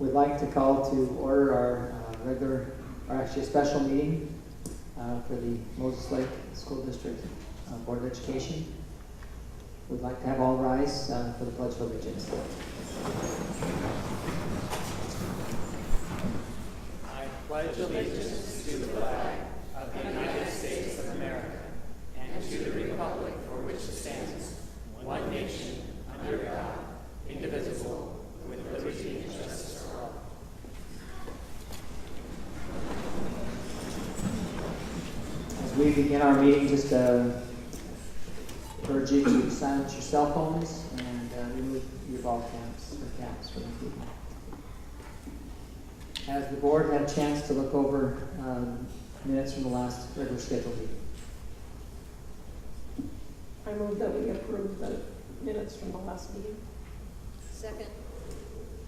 We'd like to call to order our actually a special meeting for the Moses Lake School District Board of Education. We'd like to have all rise for the Pledge of Allegiance. I pledge allegiance to the flag of the United States of America and to the republic for which it stands, one nation, under God, indivisible, with liberty and justice for all. As we begin our meeting, just urge you to silence your cell phones and remove your ball caps or caps from the people. Has the board had a chance to look over minutes from the last regular scheduled meeting? I move that we approve the minutes from the last meeting. Second.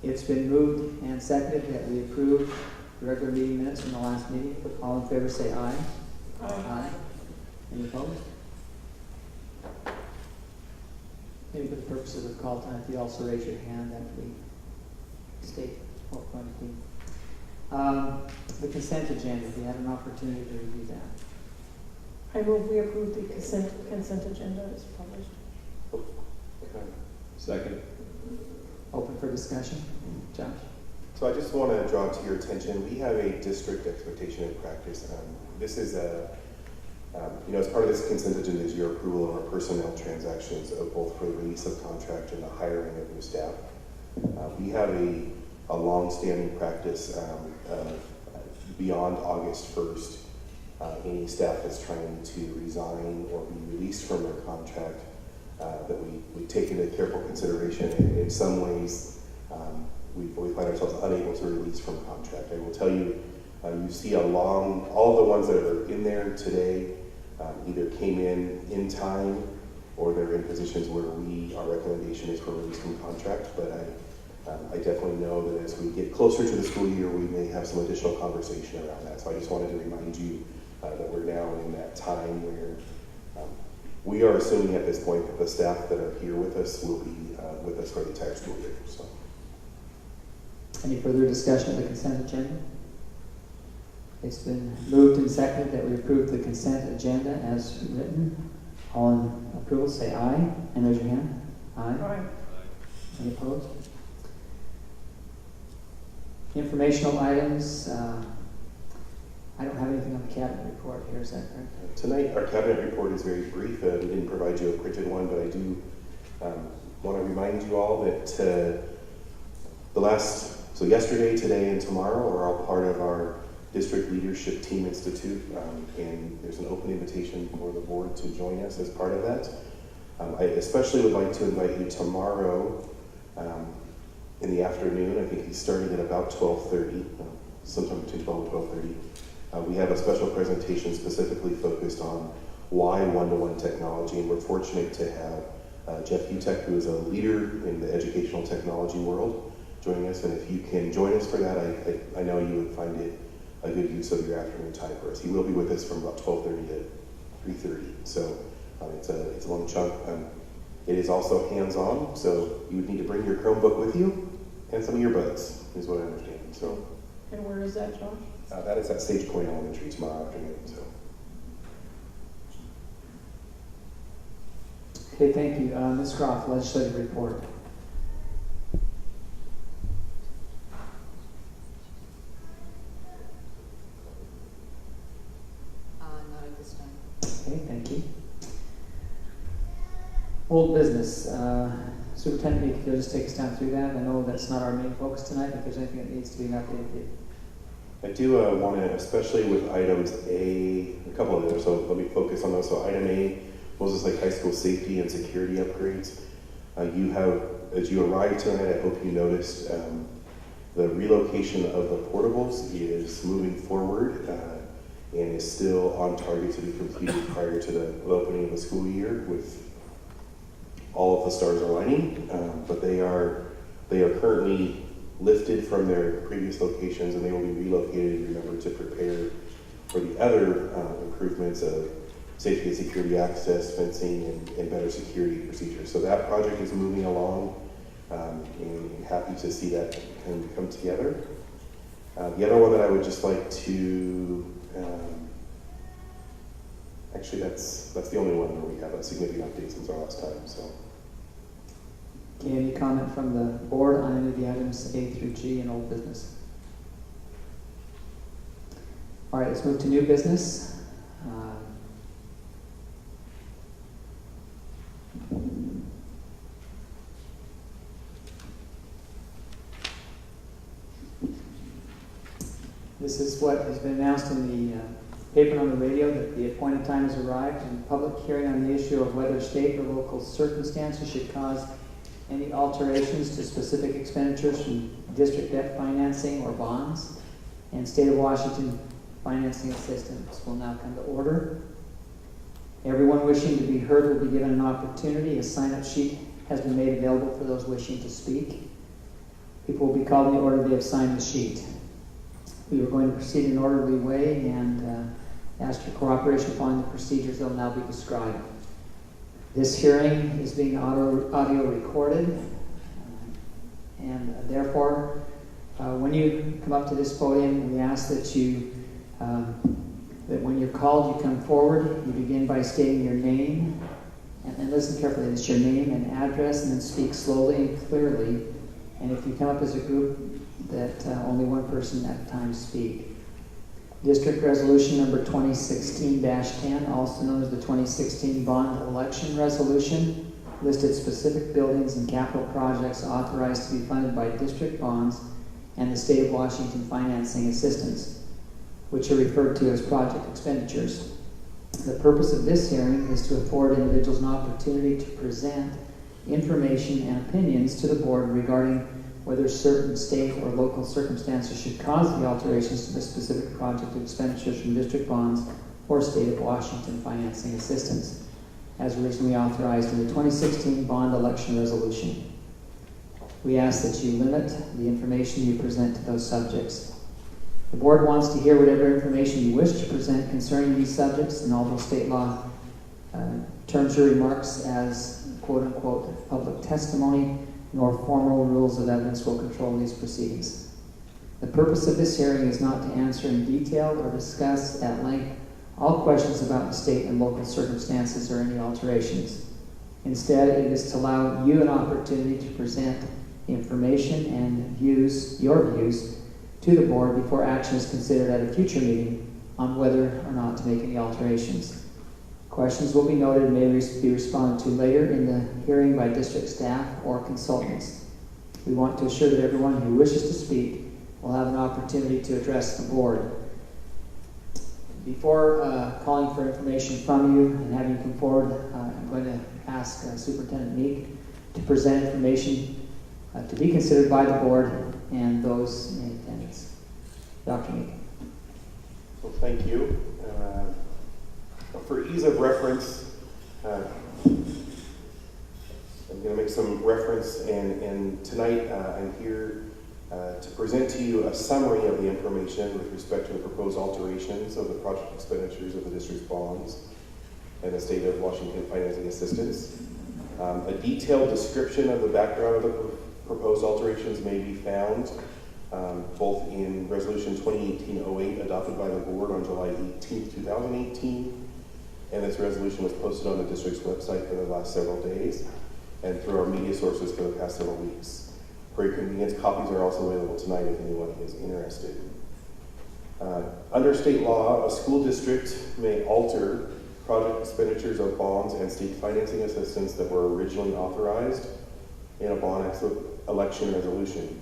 It's been moved and seconded that we approve the regular meeting minutes from the last meeting. All in favor say aye. Aye. Any opposed? Maybe for the purposes of call time, if you also raise your hand after we state what we're going to do. The consent agenda, if you had an opportunity to review that. I move we approve the consent agenda as published. Second. Open for discussion. Josh? So I just want to draw to your attention, we have a district expectation in practice. This is as part of this consent agenda is your approval of our personnel transactions, both for the release of contract and the hiring of new staff. We have a long-standing practice of beyond August 1st, any staff that's trying to resign or be released from their contract, that we take into careful consideration. And in some ways, we find ourselves unable to release from contract. I will tell you, you see all of the ones that are in there today either came in time or they're in positions where our recommendation is for release from contract. But I definitely know that as we get closer to the school year, we may have some additional conversation around that. So I just wanted to remind you that we're now in that time where we are assuming at this point that the staff that are here with us will be with us for the entire school year. So. Any further discussion of the consent agenda? It's been moved and seconded that we approve the consent agenda as written. All in approval say aye and raise your hand. Aye. Aye. Any opposed? Informational items. I don't have anything on the cabinet report here, is that correct? Tonight, our cabinet report is very brief. We didn't provide you a printed one, but I do want to remind you all that yesterday, today, and tomorrow are all part of our District Leadership Team Institute, and there's an open invitation for the board to join us as part of that. I especially would like to invite you tomorrow in the afternoon. I think he's starting at about 12:30, sometime between 12 and 12:30. We have a special presentation specifically focused on why one-to-one technology, and we're fortunate to have Jeff Utek, who is a leader in the educational technology world, joining us. And if you can join us for that, I know you would find it a good use of your afternoon time for us. He will be with us from about 12:30 to 3:30. So it's a long chunk. It is also hands-on, so you would need to bring your Chromebook with you and some earbuds, is what I understand. So. And where is that, Josh? That is at Sage Point Elementary tomorrow afternoon. So. Okay, thank you. Ms. Croft, legislative report. Not at this time. Okay, thank you. Old business. Superintendent, if you'll just take us down through that. I know that's not our main focus tonight, but if there's anything that needs to be updated. I do want to, especially with items a couple of them, so let me focus on those. So item A, Moses Lake High School safety and security upgrades. You have, as you arrived tonight, I hope you noticed the relocation of the portables is moving forward and is still on target to be completed prior to the opening of the school year, with all of the stars aligning. But they are currently lifted from their previous locations, and they will be relocated, remember, to prepare for the other improvements of safety and security access, fencing, and better security procedures. So that project is moving along, and be happy to see that kind of come together. The other one that I would just like to, actually that's the only one where we have a significant update since our last time. So. Okay, any comment from the board on any of the items A through G in old business? All right, let's move to new business. This is what has been announced in the paper and on the radio, that the appointed time has arrived, and public hearing on the issue of whether state or local circumstances should cause any alterations to specific expenditures from district debt financing or bonds and state of Washington financing assistance will now come to order. Everyone wishing to be heard will be given an opportunity. A sign-up sheet has been made available for those wishing to speak. People will be called in the order they have signed the sheet. We are going to proceed in an orderly way and ask for cooperation following the procedures that will now be described. This hearing is being audio recorded, and therefore, when you come up to this podium, we ask that you, that when you're called, you come forward. You begin by stating your name, and listen carefully. It's your name and address, and then speak slowly and clearly. And if you come up as a group, that only one person at a time speak. District Resolution number 2016-10, also known as the 2016 Bond Election Resolution, listed specific buildings and capital projects authorized to be funded by district bonds and the state of Washington financing assistance, which are referred to as project expenditures. The purpose of this hearing is to afford individuals an opportunity to present information and opinions to the board regarding whether certain state or local circumstances should cause the alterations to the specific project expenditures from district bonds or state of Washington financing assistance, as originally authorized in the 2016 Bond Election Resolution. We ask that you limit the information you present to those subjects. The board wants to hear whatever information you wish to present concerning these subjects, and although state law terms your remarks as quote-unquote public testimony, nor formal rules of evidence will control these proceedings. The purpose of this hearing is not to answer in detail or discuss at length all questions about the state and local circumstances or any alterations. Instead, it is to allow you an opportunity to present information and your views, to the board before action is considered at a future meeting on whether or not to make any alterations. Questions will be noted and may be responded to later in the hearing by district staff or consultants. We want to assure that everyone who wishes to speak will have an opportunity to address the board. Before calling for information from you and having you come forward, I'm going to ask Superintendent Meek to present information to be considered by the board and those in attendance. Dr. Meek. Well, thank you. For ease of reference, I'm going to make some reference, and tonight I'm here to present to you a summary of the information with respect to the proposed alterations of the project expenditures of the district's bonds and the state of Washington financing assistance. A detailed description of the background of the proposed alterations may be found both in Resolution 2018-08 adopted by the board on July 18, 2018, and this resolution was posted on the district's website for the last several days and through our media sources for the past several weeks. For your convenience, copies are also available tonight if anyone is interested. Under state law, a school district may alter project expenditures of bonds and state financing assistance that were originally authorized in a bond election resolution.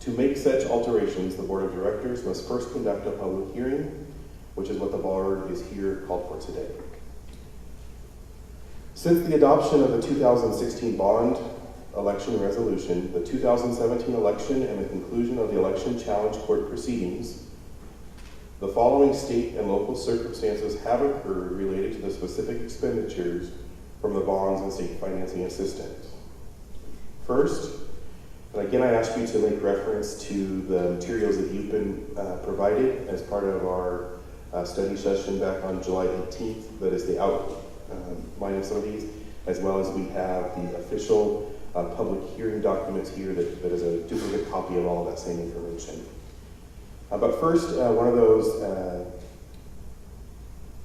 To make such alterations, the board of directors must first conduct a public hearing, which is what the board is here called for today. Since the adoption of the 2016 bond election resolution, the 2017 election, and the conclusion of the election challenge court proceedings, the following state and local circumstances have occurred related to the specific expenditures from the bonds and state financing assistance. First, and again I ask you to make reference to the materials that you've been provided as part of our study session back on July 18th, that is the outline of some of these, as well as we have the official public hearing documents here that is a duplicate copy of all of that same information. But first, one of those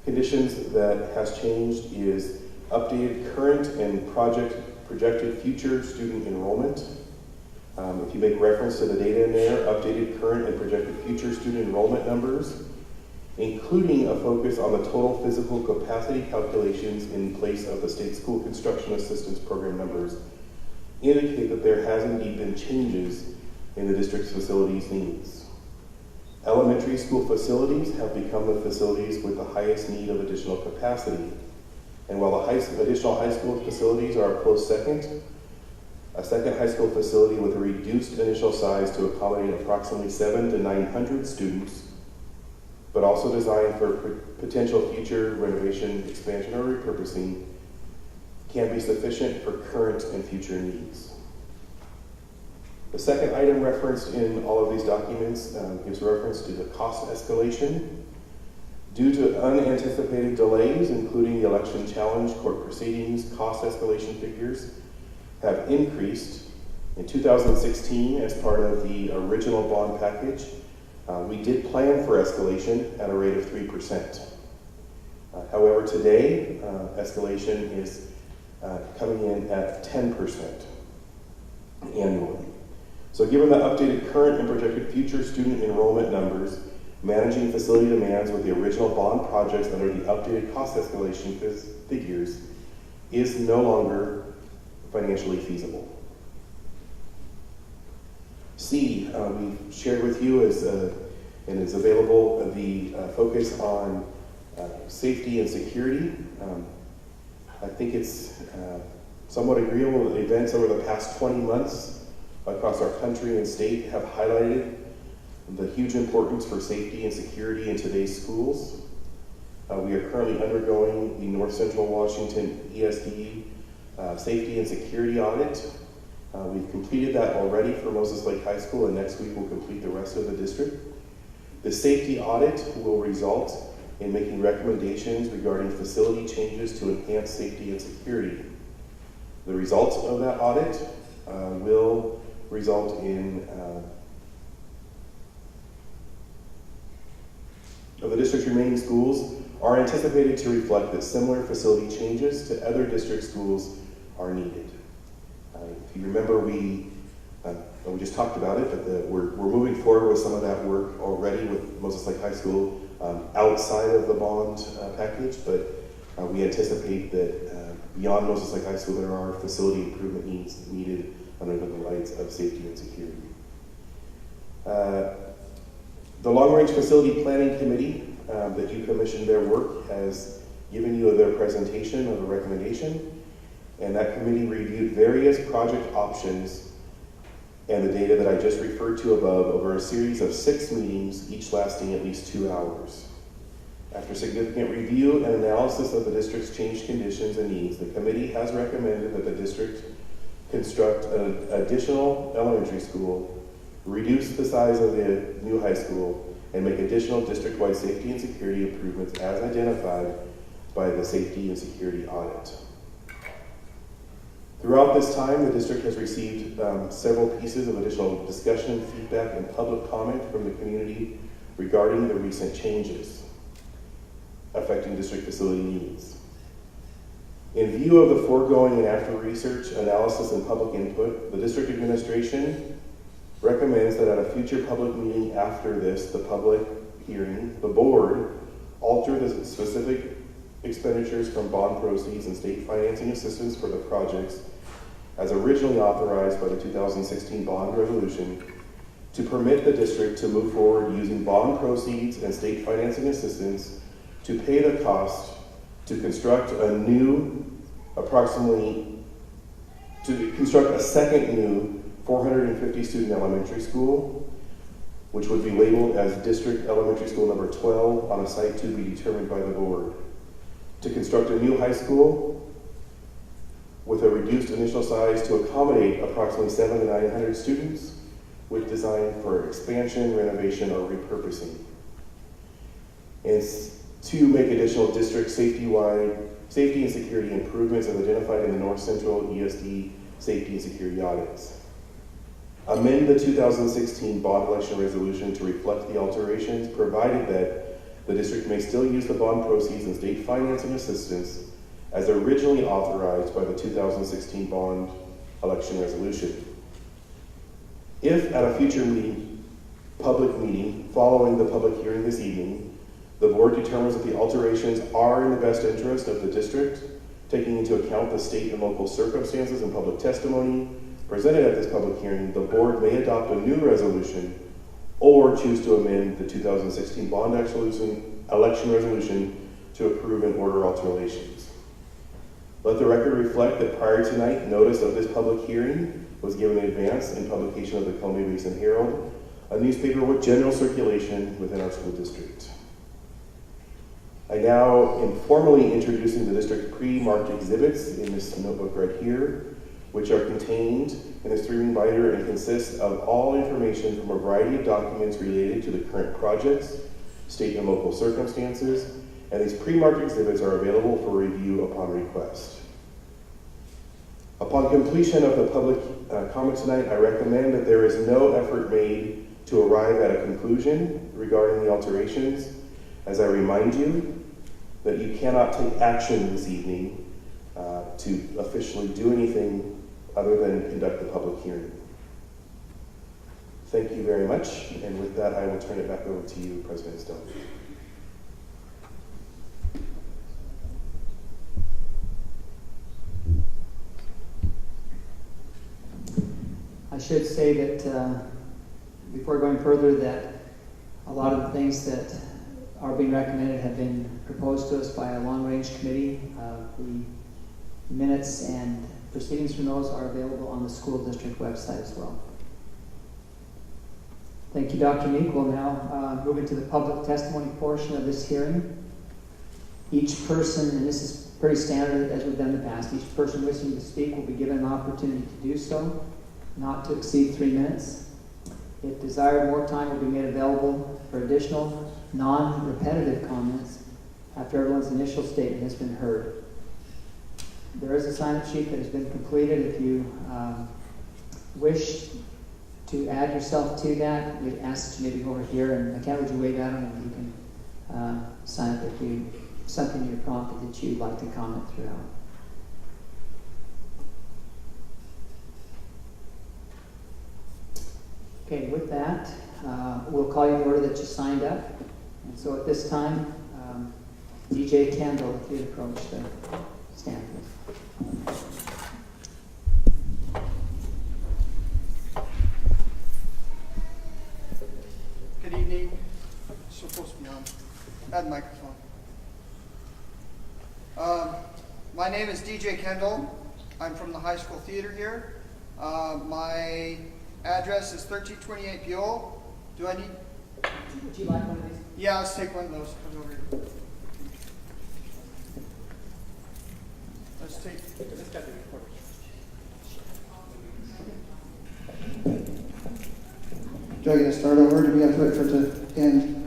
conditions that has changed is updated current and projected future student enrollment. If you make reference to the data in there, updated current and projected future student enrollment numbers, including a focus on the total physical capacity calculations in place of the state school construction assistance program numbers, indicate that there has indeed been changes in the district's facilities needs. Elementary school facilities have become the facilities with the highest need of additional capacity. And while the additional high school facilities are a close second, a second high school facility with a reduced initial size to accommodate approximately 700 to 900 students, but also designed for potential future renovation, expansion, or repurposing, can be sufficient for current and future needs. The second item referenced in all of these documents gives reference to the cost escalation. Due to unanticipated delays, including the election challenge, court proceedings, cost escalation figures have increased. In 2016, as part of the original bond package, we did plan for escalation at a rate of 3%. However, today, escalation is coming in at 10% annually. So given the updated current and projected future student enrollment numbers, managing facility demands with the original bond projects under the updated cost escalation figures is no longer financially feasible. C, we shared with you and is available the focus on safety and security. I think it's somewhat agreeable that events over the past 20 months across our country and state have highlighted the huge importance for safety and security in today's schools. We are currently undergoing the North Central Washington ESD safety and security audit. We've completed that already for Moses Lake High School, and next week we'll complete the rest of the district. The safety audit will result in making recommendations regarding facility changes to enhance safety and security. The results of that audit will result in of the district's remaining schools are anticipated to reflect that similar facility changes to other district schools are needed. If you remember, we just talked about it, but we're moving forward with some of that work already with Moses Lake High School outside of the bond package, but we anticipate that beyond Moses Lake High School there are facility improvement needs needed under the lights of safety and security. The Long Range Facility Planning Committee that you commissioned their work has given you their presentation of a recommendation, and that committee reviewed various project options and the data that I just referred to above over a series of 6 meetings, each lasting at least 2 hours. After significant review and analysis of the district's changed conditions and needs, the committee has recommended that the district construct an additional elementary school, reduce the size of the new high school, and make additional district-wide safety and security improvements as identified by the safety and security audit. Throughout this time, the district has received several pieces of additional discussion, feedback, and public comment from the community regarding the recent changes affecting district facility needs. In view of the foregoing and after research, analysis, and public input, the district administration recommends that at a future public meeting after this, the public hearing, the board alter the specific expenditures from bond proceeds and state financing assistance for the projects as originally authorized by the 2016 bond resolution to permit the district to move forward using bond proceeds and state financing assistance to pay the cost to construct a second new 450 student elementary school, which would be labeled as District Elementary School number 12 on a site to be determined by the board. To construct a new high school with a reduced initial size to accommodate approximately 700 to 900 students with design for expansion, renovation, or repurposing. And to make additional district safety and security improvements as identified in the North Central ESD safety and security audits. Amend the 2016 bond election resolution to reflect the alterations, provided that the district may still use the bond proceeds and state financing assistance as originally authorized by the 2016 bond election resolution. If at a future public meeting following the public hearing this evening, the board determines that the alterations are in the best interest of the district, taking into account the state and local circumstances and public testimony presented at this public hearing, the board may adopt a new resolution or choose to amend the 2016 bond election resolution to approve and order alterations. Let the record reflect that prior to tonight, notice of this public hearing was given in advance in publication of the Columbia Basin Herald, a newspaper with general circulation within our school district. I now am formally introducing the district pre-marked exhibits in this notebook right here, which are contained in this 3-ring binder and consist of all information from a variety of documents related to the current projects, state and local circumstances, and these pre-marked exhibits are available for review upon request. Upon completion of the public comment tonight, I recommend that there is no effort made to arrive at a conclusion regarding the alterations, as I remind you that you cannot take action this evening to officially do anything other than conduct the public hearing. Thank you very much, and with that, I will turn it back over to you, President Stone. I should say that before going further, that a lot of the things that are being recommended have been proposed to us by a long-range committee. The minutes and proceedings from those are available on the school district website as well. Thank you, Dr. Meek. We'll now move into the public testimony portion of this hearing. Each person, and this is pretty standard as we've done in the past, each person wishing to speak will be given an opportunity to do so, not to exceed 3 minutes. If desired, more time will be made available for additional non-repetitive comments after everyone's initial statement has been heard. There is a sign-up sheet that has been completed. If you wish to add yourself to that, we'd ask you maybe go over here, and Ken, would you wave at them, and you can sign up if you something you're prompted that you'd like to comment throughout. Okay, with that, we'll call you in the order that you signed up. And so at this time, DJ Kendall, if you'd approach the stand, please. Good evening. It's supposed to be on. Add microphone. My name is DJ Kendall. I'm from the high school theater here. My address is 1328 Buell. Do I need? Would you like one of these? Yeah, let's take one of those. Come over here. Let's take. This got to be recorded. Do I get to start over? Do we have to wait for it to end?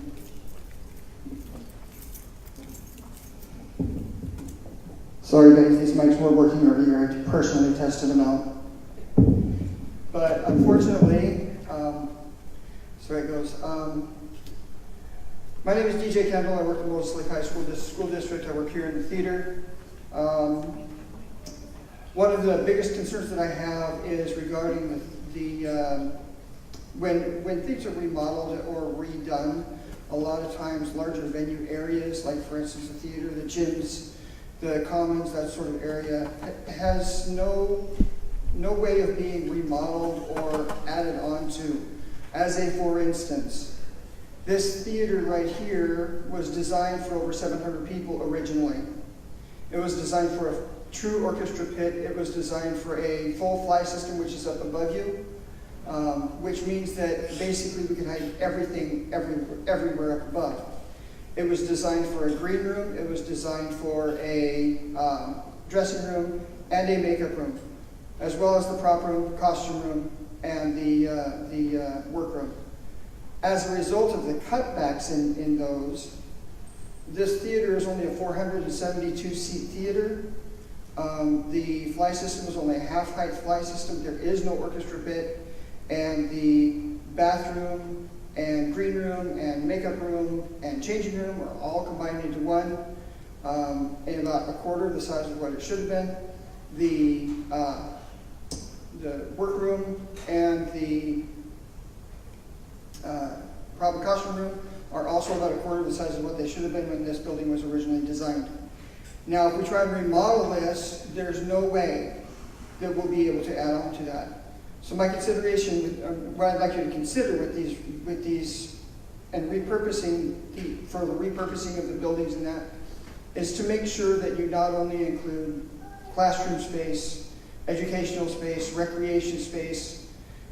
Sorry guys, these mics were working earlier. I personally tested them out. But unfortunately, so it goes. My name is DJ Kendall. I work in Moses Lake High School District. I work here in the theater. One of the biggest concerns that I have is regarding when things are remodeled or redone, a lot of times larger venue areas, like for instance the theater, the gyms, the commons, that sort of area, has no way of being remodeled or added on to. As a for instance, this theater right here was designed for over 700 people originally. It was designed for a true orchestra pit. It was designed for a full fly system, which is up above you, which means that basically we can hide everything everywhere up above. It was designed for a green room. It was designed for a dressing room and a makeup room, as well as the prop room, costume room, and the workroom. As a result of the cutbacks in those, this theater is only a 472-seat theater The fly system is only a half-height fly system. There is no orchestra pit, and the bathroom and green room and makeup room and changing room are all combined into one, in about a quarter the size of what it should have been. The workroom and the private costume room are also about a quarter the size of what they should have been when this building was originally designed. Now, if we try and remodel this, there's no way that we'll be able to add on to that. So my consideration, what I'd like you to consider with these, and repurposing, for the repurposing of the buildings and that, is to make sure that you not only include classroom space, educational space, recreation space,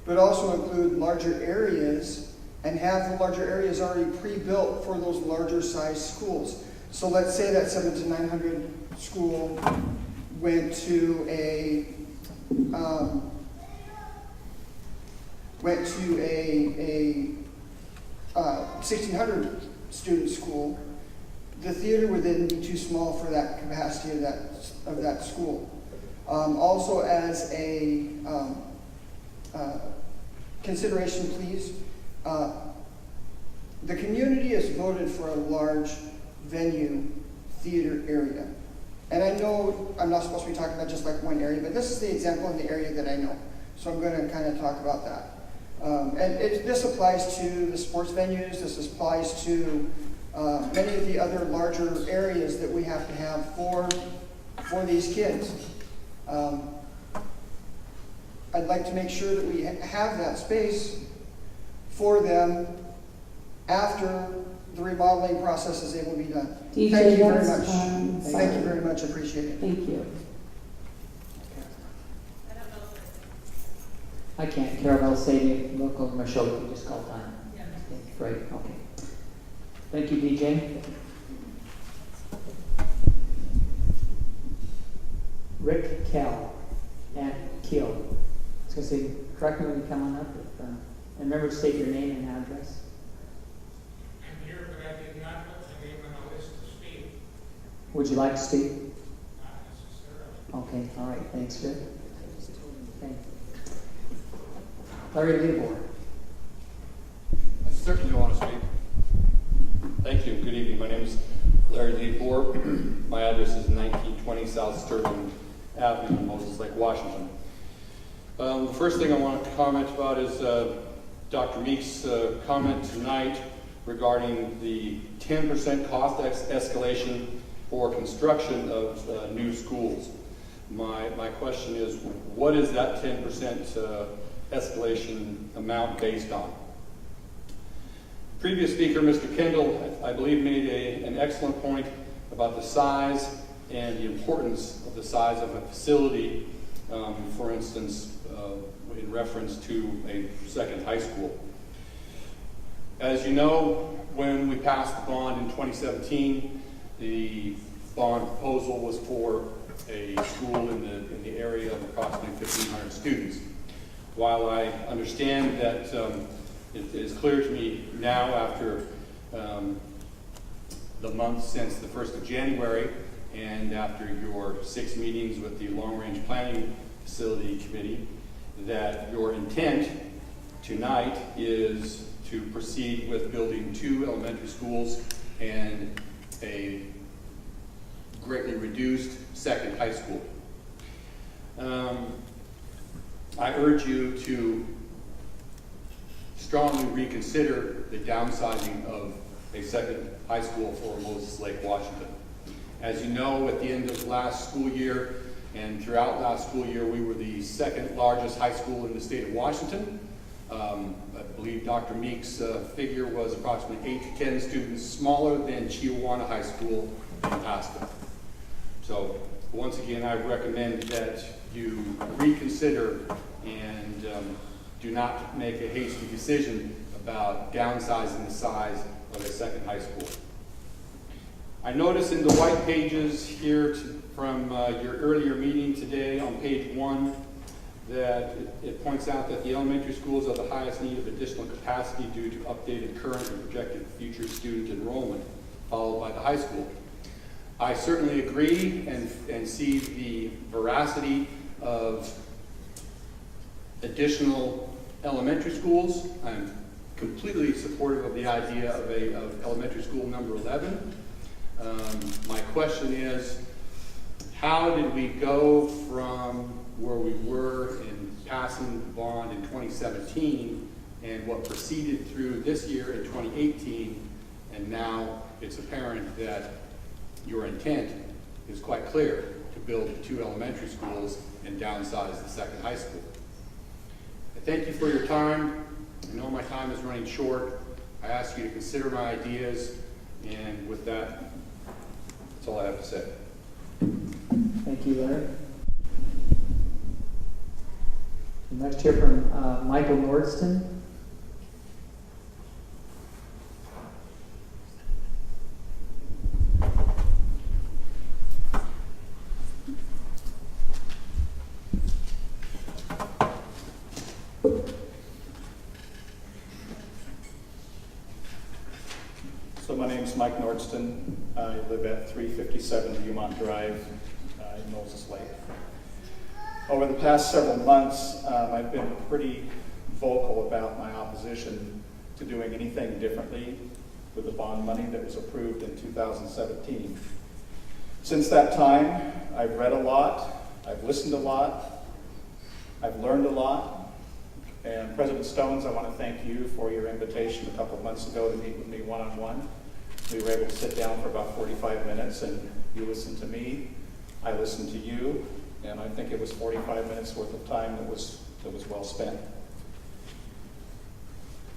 but also include larger areas and have the larger areas already pre-built for those larger sized schools. So let's say that 700 to 900 school went to a 1,600 student school. The theater would then be too small for that capacity of that school. Also, as a consideration, please, the community has voted for a large venue theater area. And I know I'm not supposed to be talking about just like one area, but this is the example in the area that I know. So I'm going to kind of talk about that. This applies to the sports venues. This applies to many of the other larger areas that we have to have for these kids. I'd like to make sure that we have that space for them after the remodeling process is able to be done. DJ, Thank you very that's much. fine. Thank you very much. I appreciate it. Thank you. I can't. Carol, I'll say to you, look over my shoulder, you just call time. Yeah. Great, okay. Thank you, DJ. Rick Kell at Kill. I was going to say, correct me when you come on up. And remember to state your name and address. I'm here, but I did not put my name on the list to speak. Would you like to speak? Not necessarily. Okay, all right, thanks, Rick. Okay. Larry Leibor. I certainly want to speak. Thank you. Good evening. My name is Larry Leibor. My address is 1920 South Sterling Avenue in Moses Lake, Washington. The first thing I want to comment about is Dr. Meek's comment tonight regarding the 10% cost escalation for construction of new schools. My question is, what is that 10% escalation amount based on? Previous speaker, Mr. Kendall, I believe made an excellent point about the size and the importance of the size of a facility, for instance, in reference to a second high school. As you know, when we passed the bond in 2017, the bond proposal was for a school in the area of approximately 1,500 students. While I understand that it is clear to me now after the month since the 1st of January and after your 6 meetings with the Long Range Planning Facility Committee that your intent tonight is to proceed with building 2 elementary schools and a greatly reduced second high school. I urge you to strongly reconsider the downsizing of a second high school for Moses Lake, Washington. As you know, at the end of last school year and throughout last school year, we were the second largest high school in the state of Washington. I believe Dr. Meek's figure was approximately 8 to 10 students smaller than Chiawana High School in Pasco. So once again, I recommend that you reconsider and do not make a hasty decision about downsizing the size of a second high school. I notice in the white pages here from your earlier meeting today on page 1 that it points out that the elementary schools are the highest need of additional capacity due to updated current and projected future student enrollment, followed by the high school. I certainly agree and see the veracity of additional elementary schools. I'm completely supportive of the idea of elementary school number 11. My question is, how did we go from where we were in passing the bond in 2017 and what proceeded through this year in 2018, and now it's apparent that your intent is quite clear to build 2 elementary schools and downsize the second high school. I thank you for your time. I know my time is running short. I ask you to consider my ideas, and with that, that's all I have to say. Thank you, Larry. Next, hear from Michael Nordston. So my name's Mike Nordston. I live at 357 Beaumont Drive in Moses Lake. Over the past several months, I've been pretty vocal about my opposition to doing anything differently with the bond money that was approved in 2017. Since that time, I've read a lot, I've listened a lot, I've learned a lot. And President Stones, I want to thank you for your invitation a couple of months ago to meet with me one-on-one. We were able to sit down for about 45 minutes, and you listened to me, I listened to you, and I think it was 45 minutes worth of time that was well spent.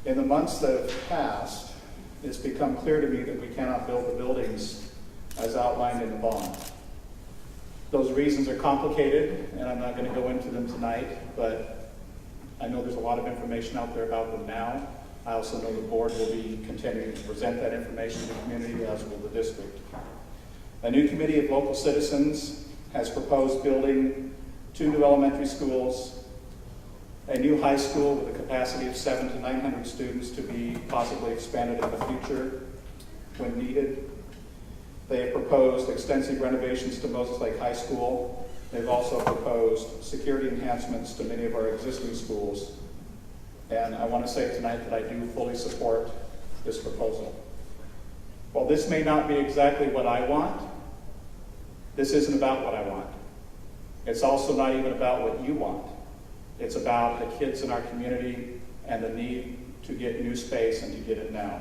In the months that have passed, it's become clear to me that we cannot build the buildings as outlined in the bond. Those reasons are complicated, and I'm not going to go into them tonight, but I know there's a lot of information out there about them now. I also know the board will be continuing to present that information to the community, as will the district. A new committee of local citizens has proposed building 2 new elementary schools, a new high school with a capacity of 700 to 900 students to be possibly expanded in the future when needed. They have proposed extensive renovations to Moses Lake High School. They've also proposed security enhancements to many of our existing schools. And I want to say tonight that I do fully support this proposal. While this may not be exactly what I want, this isn't about what I want. It's also not even about what you want. It's about the kids in our community and the need to get new space and to get it now.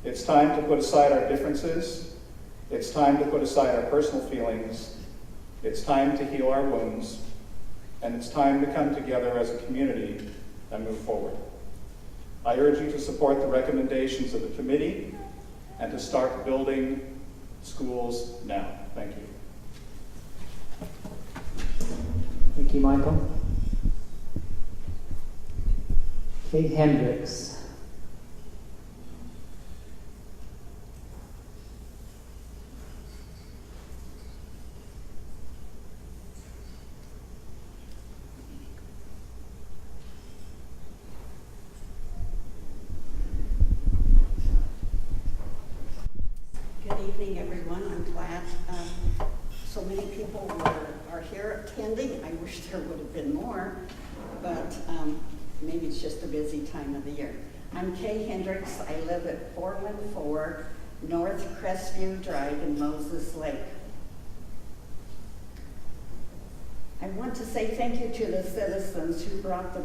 It's time to put aside our differences. It's time to put aside our personal feelings. It's time to heal our wounds. And it's time to come together as a community and move forward. I urge you to support the recommendations of the committee and to start building schools now. Thank you. Thank you, Michael. Kate Hendricks. Good evening, everyone. I'm glad so many people are here attending. I wish there would have been more, but maybe it's just a busy time of the year. I'm Kay Hendricks. I live at 414 North Crestview Drive in Moses Lake. I want to say thank you to the citizens who brought the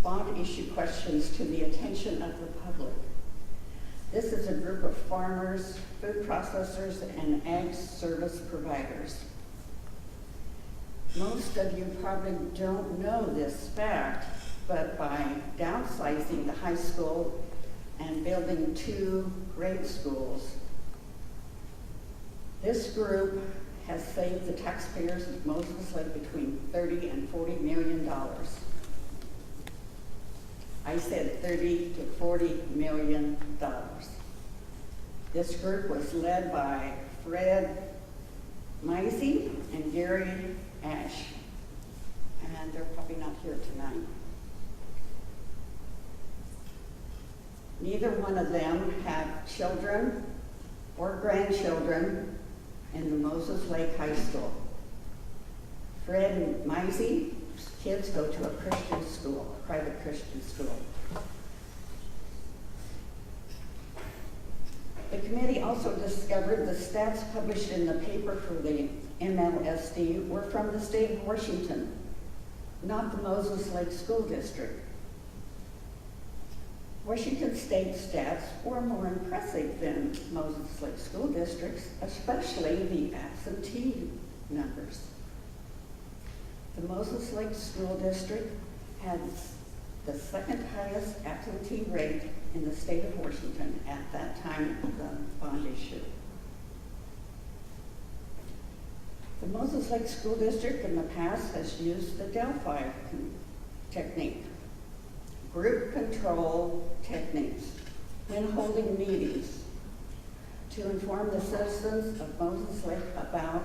bond issue questions to the attention of the public. This is a group of farmers, food processors, and ag service providers. Most of you probably don't know this fact, but by downsizing the high school and building 2 grade schools, this group has saved the taxpayers of Moses Lake between $30 and $40 million. I said $30 to $40 million. This group was led by Fred Mizey and Gary Ash, and they're probably not here tonight. Neither one of them have children or grandchildren in the Moses Lake High School. Fred and Maisie kids go to a Christian school, a private Christian school. The committee also discovered the stats published in the paper for the MLSD were from the state of Washington, not the Moses Lake School District. Washington State stats were more impressive than Moses Lake School District's, especially the absentee numbers. The Moses Lake School District had the second highest absentee rate in the state of Washington at that time of the bond issue. The Moses Lake School District in the past has used the Delphi technique, group control techniques, when holding meetings to inform the citizens of Moses Lake about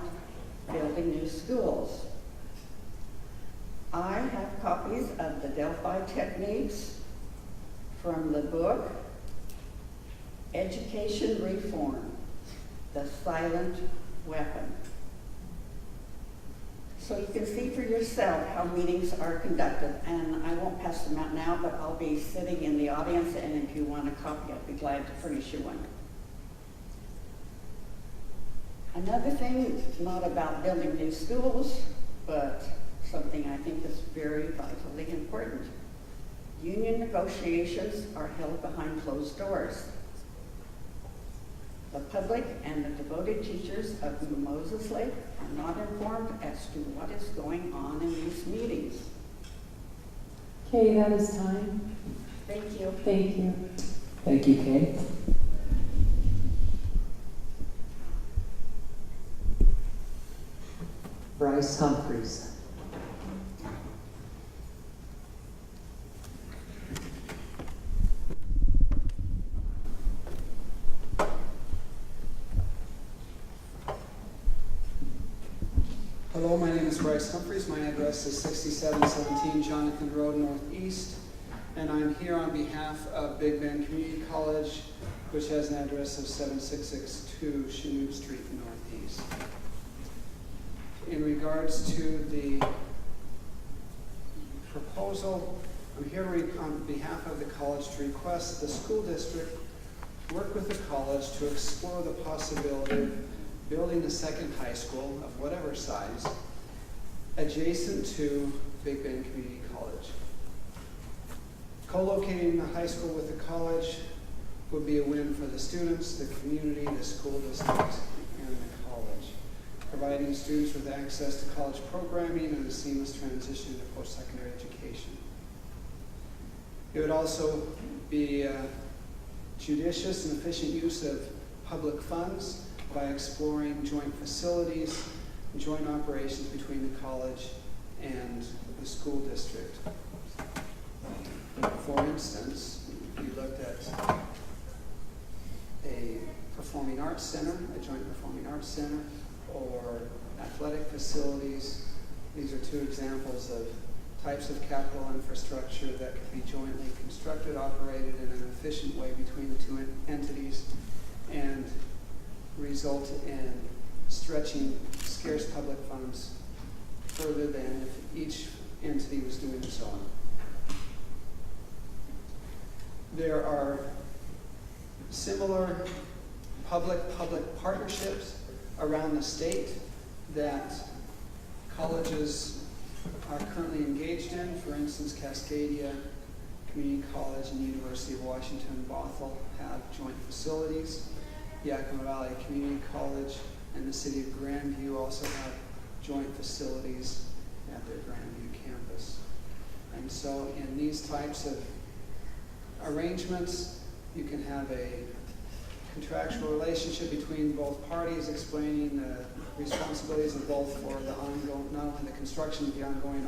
building new schools. I have copies of the Delphi techniques from the book, Education Reform, The Silent Weapon. So you can see for yourself how meetings are conducted, and I won't pass them out now, but I'll be sitting in the audience, and if you want a copy, I'll be glad to furnish you one. Another thing, not about building new schools, but something I think is very vitally important. Union negotiations are held behind closed doors. The public and the devoted teachers of Moses Lake are not informed as to what is going on in these meetings. Okay, that is time. Thank you. Thank you. Thank you, Kay. Bryce Humphreys. Hello, my name is Bryce Humphreys. My address is 6717 Jonathan Road Northeast, and I'm here on behalf of Big Bend Community College, which has an address of 7662 Chanute Street Northeast. In regards to the proposal, I'm here on behalf of the college to request the school district work with the college to explore the possibility of building a second high school of whatever size adjacent to Big Bend Community College. Co-locating the high school with the college would be a win for the students, the community, the school district, and the college, providing students with access to college programming and a seamless transition to post-secondary education. It would also be a judicious and efficient use of public funds by exploring joint facilities and joint operations between the college and the school district. For instance, we looked at a performing arts center, a joint performing arts center, or athletic facilities. These are two examples of types of capital infrastructure that could be jointly constructed, operated in an efficient way between the two entities, and result in stretching scarce public funds further than if each entity was doing its own. There are similar public-public partnerships around the state that colleges are currently engaged in. For instance, Cascadia Community College and University of Washington Bothell have joint facilities. Yakima Valley Community College and the city of Grandview also have joint facilities at their Grandview campus. And so in these types of arrangements, you can have a contractual relationship between both parties explaining the responsibilities of both for the ongoing, not only the construction, but the ongoing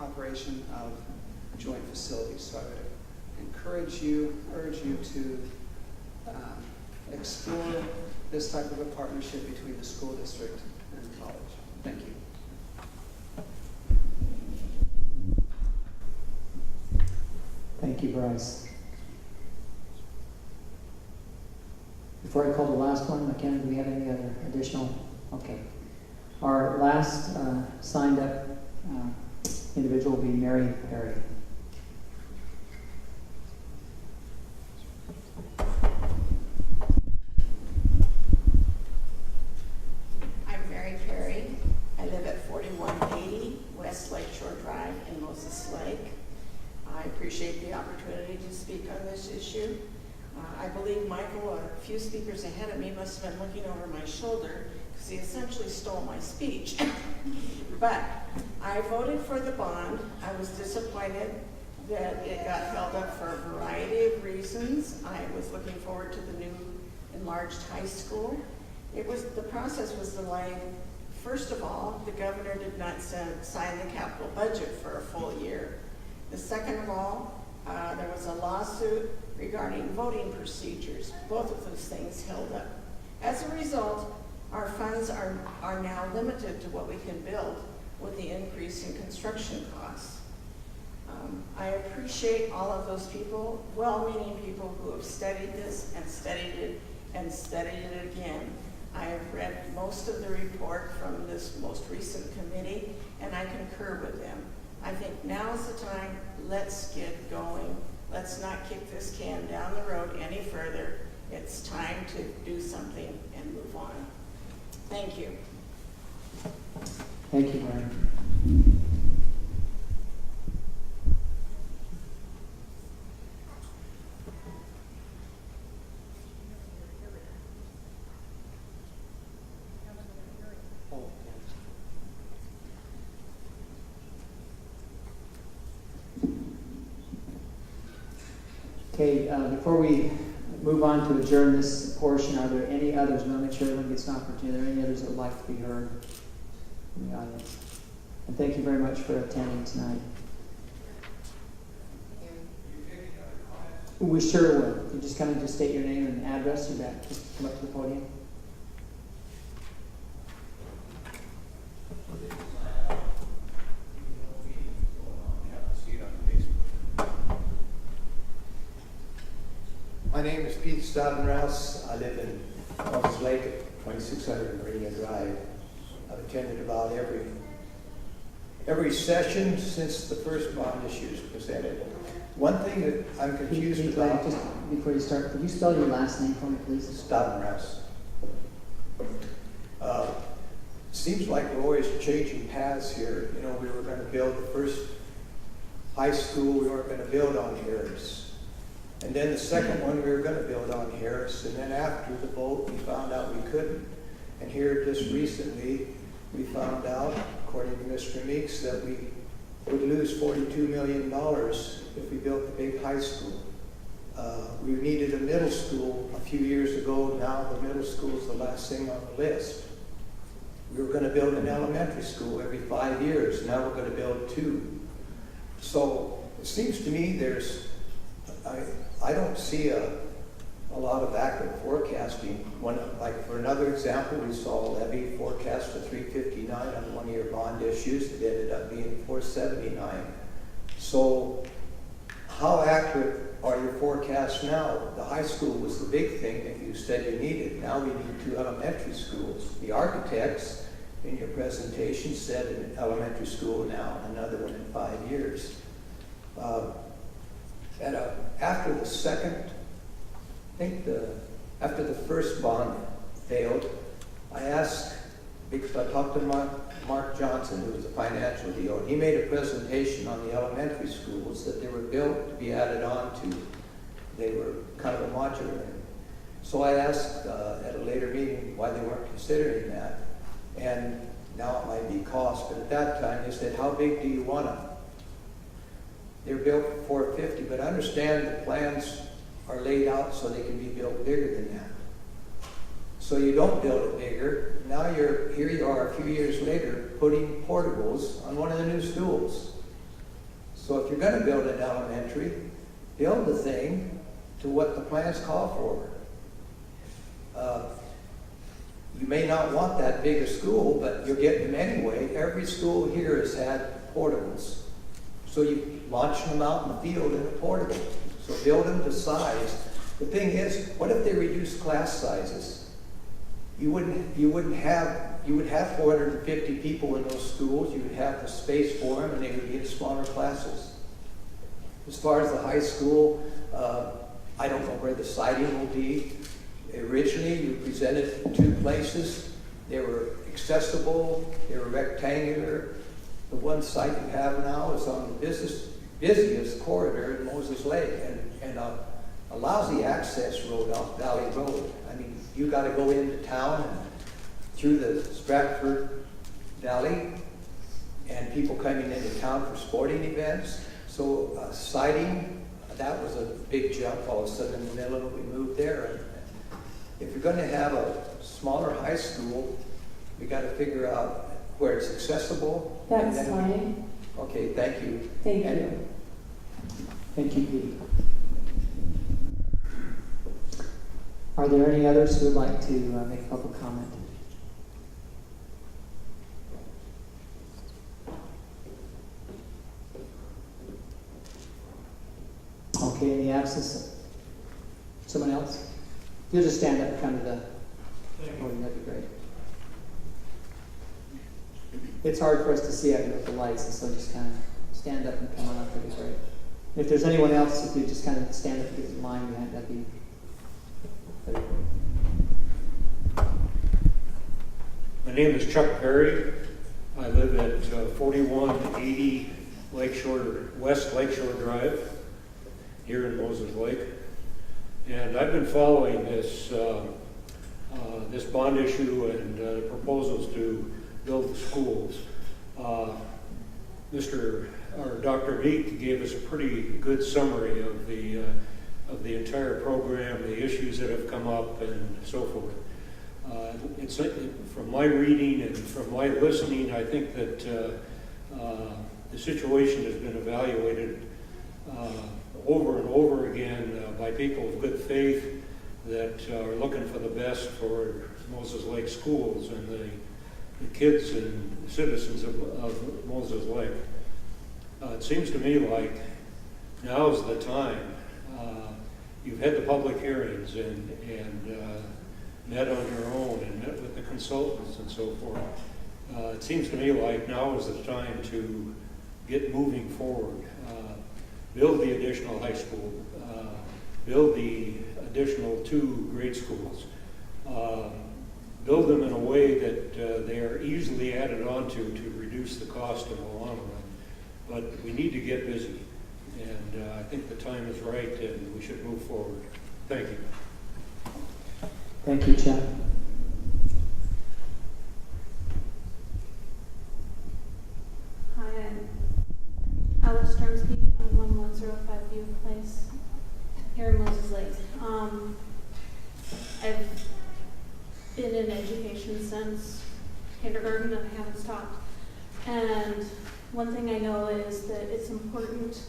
operation of joint facilities. So I would urge you to explore this type of a partnership between the school district and the college. Thank you. Thank you, Bryce. Before I call the last one, McKenna, do we have any other additional Okay. Our last signed up individual will be Mary Perry. I'm Mary Perry. I live at 4180 West Lakeshore Drive in Moses Lake. I appreciate the opportunity to speak on this issue. I believe Michael, a few speakers ahead of me, must have been looking over my shoulder because he essentially stole my speech. But I voted for the bond. I was disappointed that it got held up for a variety of reasons. I was looking forward to the new enlarged high school. The process was delayed. First of all, the governor did not sign the capital budget for a full year. The second of all, there was a lawsuit regarding voting procedures. Both of those things held up. As a result, our funds are now limited to what we can build with the increase in construction costs. I appreciate all of those people, well-meaning people who have studied this and studied it and studied it again. I have read most of the report from this most recent committee, and I concur with them. I think now is the time. Let's get going. Let's not kick this can down the road any further. It's time to do something and move on. Thank you. Thank you, Mary. Okay, before we move on to adjourn this portion, are there any others? I want to make sure everyone gets an opportunity. Are there any others that would like to be heard from the audience? And thank you very much for attending tonight. We sure will. You just kind of just state your name and address. You got just come up to the podium. My name is Pete Staudenraus. I live in Moses Lake at 2600 Marina Drive. I've attended about every session since the first bond issue was presented. One thing that I'm confused about... Just before you start, could you spell your last name for me, please? Staudenraus. Seems like we're always changing paths here. You know, we were going to build the first high school. We weren't going to build on Harris. And then the second one we were going to build on Harris. And then after the vote, we found out we couldn't. And here just recently, we found out, according to Mr. Meeks, that we would lose $42 million if we built the big high school. We needed a middle school a few years ago. Now the middle school is the last thing on the list. We were going to build an elementary school every 5 years. Now we're going to build 2. So it seems to me I don't see a lot of accurate forecasting. Like for another example, we saw a levy forecast for $359 on one-year bond issues. It ended up being $479. So how accurate are your forecasts now? The high school was the big thing that you said you needed. Now we need 2 elementary schools. The architects in your presentation said an elementary school now, another one in 5 years. After the second, after the first bond failed, I asked, because I talked to Mark Johnson, who was the financial deal, and he made a presentation on the elementary schools that they were built to be added on to. They were kind of a modular. So I asked at a later meeting why they weren't considering that. And now it might be cost, but at that time they said, how big do you want them? They're built for $450, but I understand the plans are laid out so they can be built bigger than that. So you don't build it bigger. Now here you are a few years later putting portables on one of the new schools. So if you're going to build an elementary, build the thing to what the plans call for. You may not want that big a school, but you're getting them anyway. Every school here has had portables. So you launch them out in the field in a portable. So build them to size. The thing is, what if they reduce class sizes? you would have 450 people in those schools. You would have the space for them, and they would be in smaller classes. As far as the high school, I don't know where the siding will be. Originally, you presented 2 places. They were accessible. They were rectangular. The one site you have now is on the busiest corridor in Moses Lake, and a lousy access road off Valley Road. I mean, you got to go into town and through the Stratford Valley, and people coming into town for sporting events. So siding, that was a big jump all of a sudden in the middle of we moved there. And if you're going to have a smaller high school, we got to figure out where it's accessible. That's fine. Okay, thank you. Thank you. Thank you, Pete. Are there any others who would like to make a public comment? Okay, in the absence, someone else? You'll just stand up and come to the podium, that'd be great. It's hard for us to see out here with the lights, and so just kind of stand up and come on up, that'd be great. If there's anyone else, if you just kind of stand up and get in line behind, that'd be great. My name is Chuck Perry. I live at 4180 West Lakeshore Drive here in Moses Lake. And I've been following this bond issue and the proposals to build the schools. Dr. Meek gave us a pretty good summary of the entire program, the issues that have come up, and so forth. From my reading and from my listening, I think that the situation has been evaluated over and over again by people of good faith that are looking for the best for Moses Lake schools and the kids and citizens of Moses Lake. It seems to me like now's the time. You've had the public hearings and met on your own and met with the consultants and so forth. It seems to me like now is the time to get moving forward. Build the additional high school. Build the additional 2 grade schools. Build them in a way that they are easily added onto to reduce the cost in the long run. But we need to get busy, and I think the time is right, and we should move forward. Thank you. Thank you, Chuck. Hi, I'm Alice Strumsky on 1105 View Place here in Moses Lake. I've been in education since kindergarten and I haven't stopped. And one thing I know is that it's important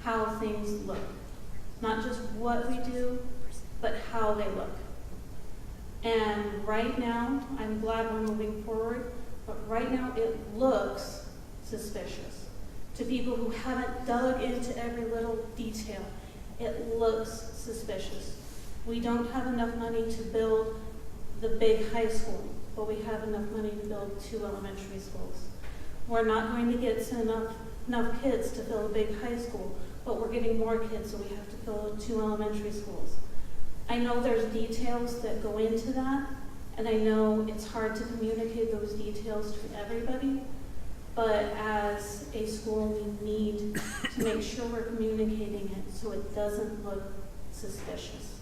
how things look. Not just what we do, but how they look. And right now, I'm glad we're moving forward, but right now it looks suspicious. To people who haven't dug into every little detail, it looks suspicious. We don't have enough money to build the big high school, but we have enough money to build 2 elementary schools. We're not going to get enough kids to fill a big high school, but we're getting more kids, so we have to fill 2 elementary schools. I know there's details that go into that, and I know it's hard to communicate those details to everybody, but as a school, we need to make sure we're communicating it so it doesn't look suspicious.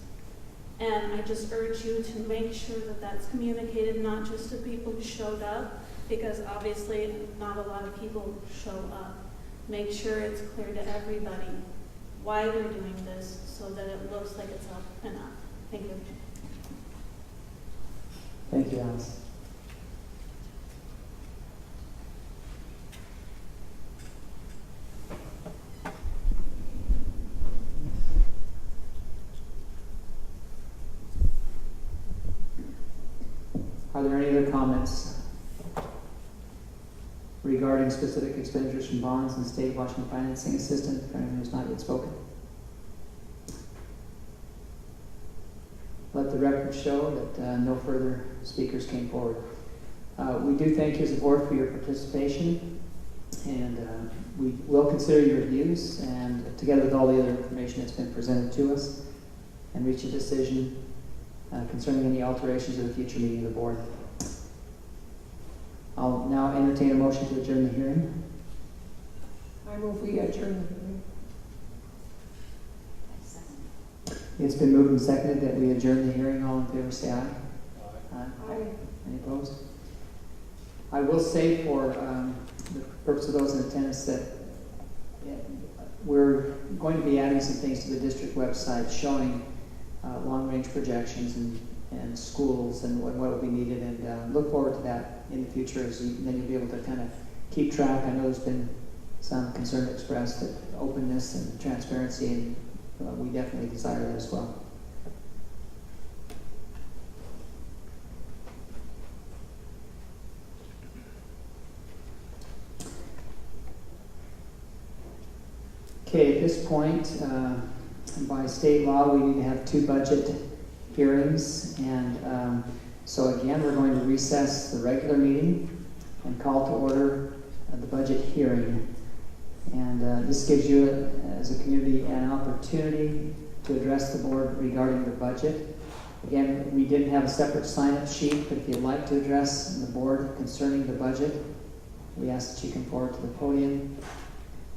And I just urge you to make sure that that's communicated, not just to people who showed up, because obviously not a lot of people show up. Make sure it's clear to everybody why we're doing this so that it looks like it's up and up. Thank you. Thank you, Alice. Are there any other comments regarding specific expenditures from bonds and state Washington financing assistance for anyone who's not yet spoken? let the record show that no further speakers came forward. We do thank you as a board for your participation, and we will consider your views, and together with all the other information that's been presented to us, and reach a decision concerning any alterations of the future meeting of the board. I'll now entertain a motion to adjourn the hearing. I move we adjourn the hearing. It's been moved and seconded that we adjourn the hearing. All in favor, say aye. Aye. Any opposed? I will say for the purpose of those in attendance that we're going to be adding some things to the district website showing long-range projections and schools and what will be needed, and look forward to that in the future, then you'll be able to kind of keep track. I know there's been some concern expressed that openness and transparency, and we definitely desire that as well. Okay, at this point, by state law, we need to have 2 budget hearings, and so again, we're going to recess the regular meeting and call to order the budget hearing. And this gives you, as a community, an opportunity to address the board regarding the budget. Again, we didn't have a separate sign-up sheet, but if you'd like to address the board concerning the budget, we ask that you come forward to the podium.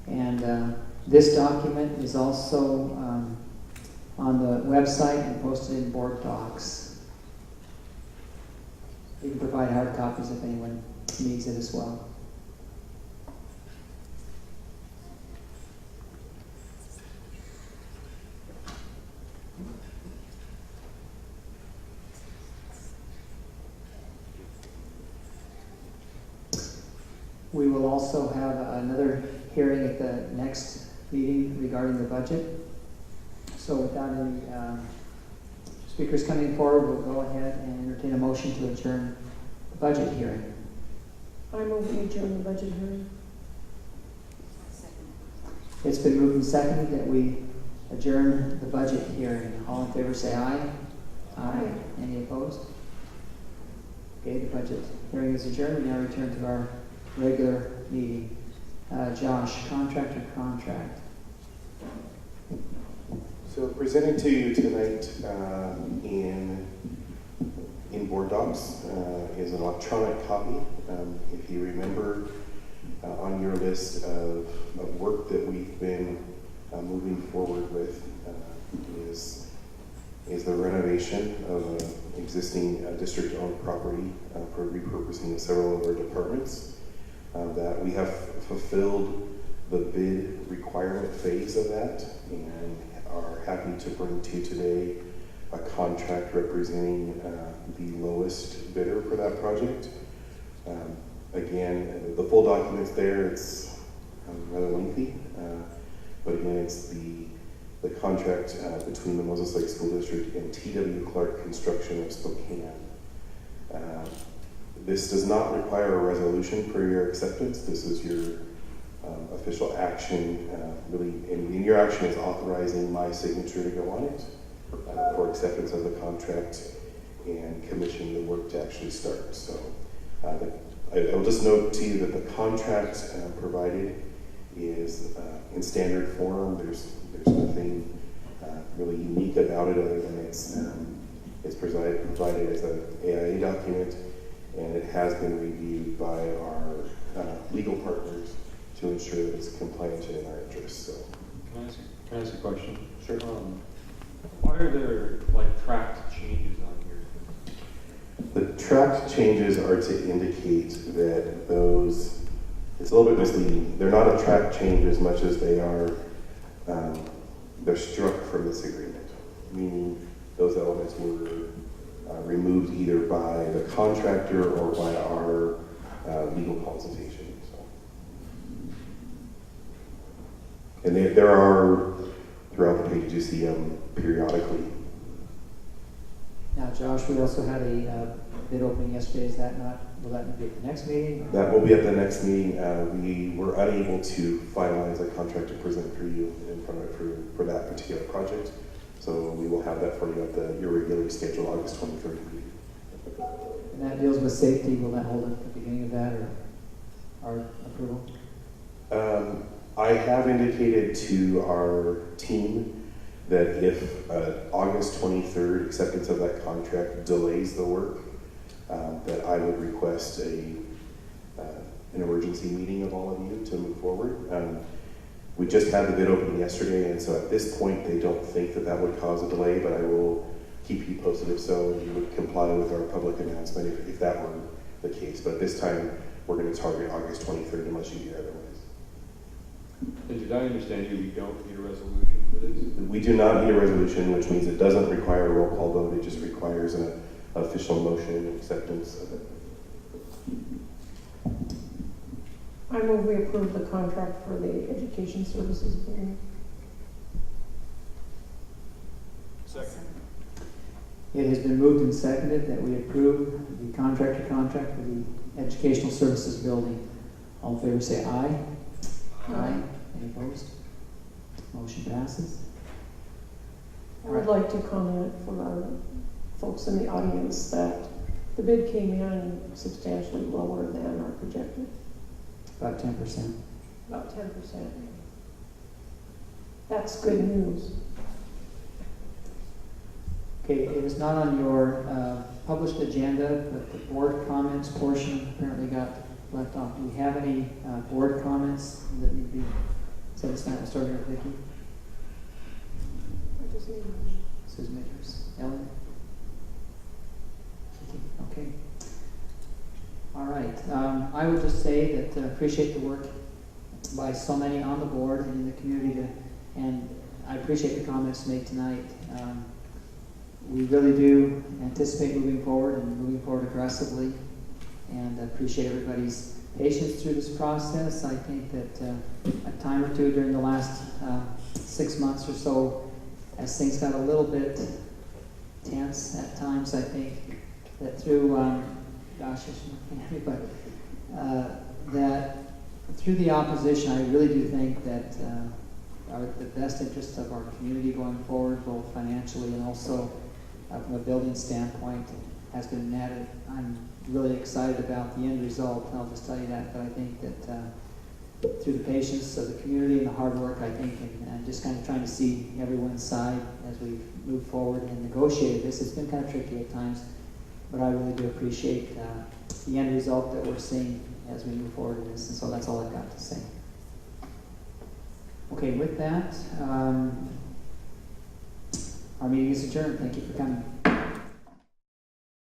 And this document is also on the website and posted in board docs. You can provide hard copies if anyone needs it as well. We will also have another hearing at the next meeting regarding the budget. So without any speakers coming forward, we'll go ahead and entertain a motion to adjourn the budget hearing. I move we adjourn the budget hearing. It's been moved and seconded that we adjourn the budget hearing. All in favor say aye. Aye. Any opposed? Okay, the budget hearing is adjourned. We now return to our regular meeting. Josh, contract or contract? So presented to you tonight in board docs is an electronic copy. If you remember on your list of work that we've been moving forward with is the renovation of an existing district-owned property for repurposing of several of our departments. That we have fulfilled the bid requirement phase of that and are happy to bring to you today a contract representing the lowest bidder for that project. Again, the full document's there. It's rather lengthy, but again, it's the contract between the Moses Lake School District and T.W. Clark Construction of Spokane. This does not require a resolution for your acceptance. This is your official action, really, and your action is authorizing my signature to go on it for acceptance of the contract and commissioning the work to actually start. So I will just note to you that the contract provided is in standard form. There's nothing really unique about it other than it's provided as an AIA document, and it has been reviewed by our legal partners to ensure that it's compliant and in our interest. So, can I ask a question? Sure. Why are there tracked changes on here? The tracked changes are to indicate that those. It's a little bit misleading. They're not a tracked change as much as they are. They're struck from this agreement, meaning those elements were removed either by the contractor or by our legal consultation. So. And there are, throughout the pages, you see them periodically. Now, Josh, we also had a bid opening yesterday. Is that not, will that be at the next meeting? That will be at the next meeting. We were unable to finalize a contract to present for you in front of it for that particular project. So we will have that for you at your regularly scheduled August 23rd meeting. And that deals with safety. Will that hold at the beginning of that, or our approval? I have indicated to our team that if August 23rd acceptance of that contract delays the work, that I would request an emergency meeting of all of you to move forward. We just had the bid opening yesterday, and so at this point, they don't think that that would cause a delay, but I will keep you posted if so, and you would comply with our public announcement if that were the case. But this time, we're going to target August 23rd unless you do otherwise. And did I understand you, we don't need a resolution for this? We do not need a resolution, which means it doesn't require a roll call vote. It just requires an official motion and acceptance of it. I move we approve the contract for the education services agreement. Second. It has been moved and seconded that we approve the contract for the educational services building. All in favor say aye. Aye. Any opposed? Motion passes. I would like to comment for our folks in the audience that the bid came in substantially lower than our projected. About 10%. About 10%. That's good news. Okay, it is not on your published agenda, but the board comments portion apparently got left off. Do we have any board comments that need to be said this night? We'll start here with Vicki. I just need Susan Majors. Ellen? Vicki? Okay. All right. I would just say that appreciate the work by so many on the board and in the community, and I appreciate the comments made tonight. We really do anticipate moving forward and moving forward aggressively, and appreciate everybody's patience through this process. I think that a time or two during the last 6 months or so, as things got a little bit tense at times, I think that through, gosh, I shouldn't look at me, but that through the opposition, I really do think that the best interests of our community going forward, both financially and also from a building standpoint, has been met. I'm really excited about the end result. I'll just tell you that. But I think that through the patience of the community and the hard work, I think, and just kind of trying to see everyone's side as we move forward and negotiate this. It's been kind of tricky at times, but I really do appreciate the end result that we're seeing as we move forward in this. And so that's all I've got to say. Okay, with that, our meeting is adjourned. Thank you for coming.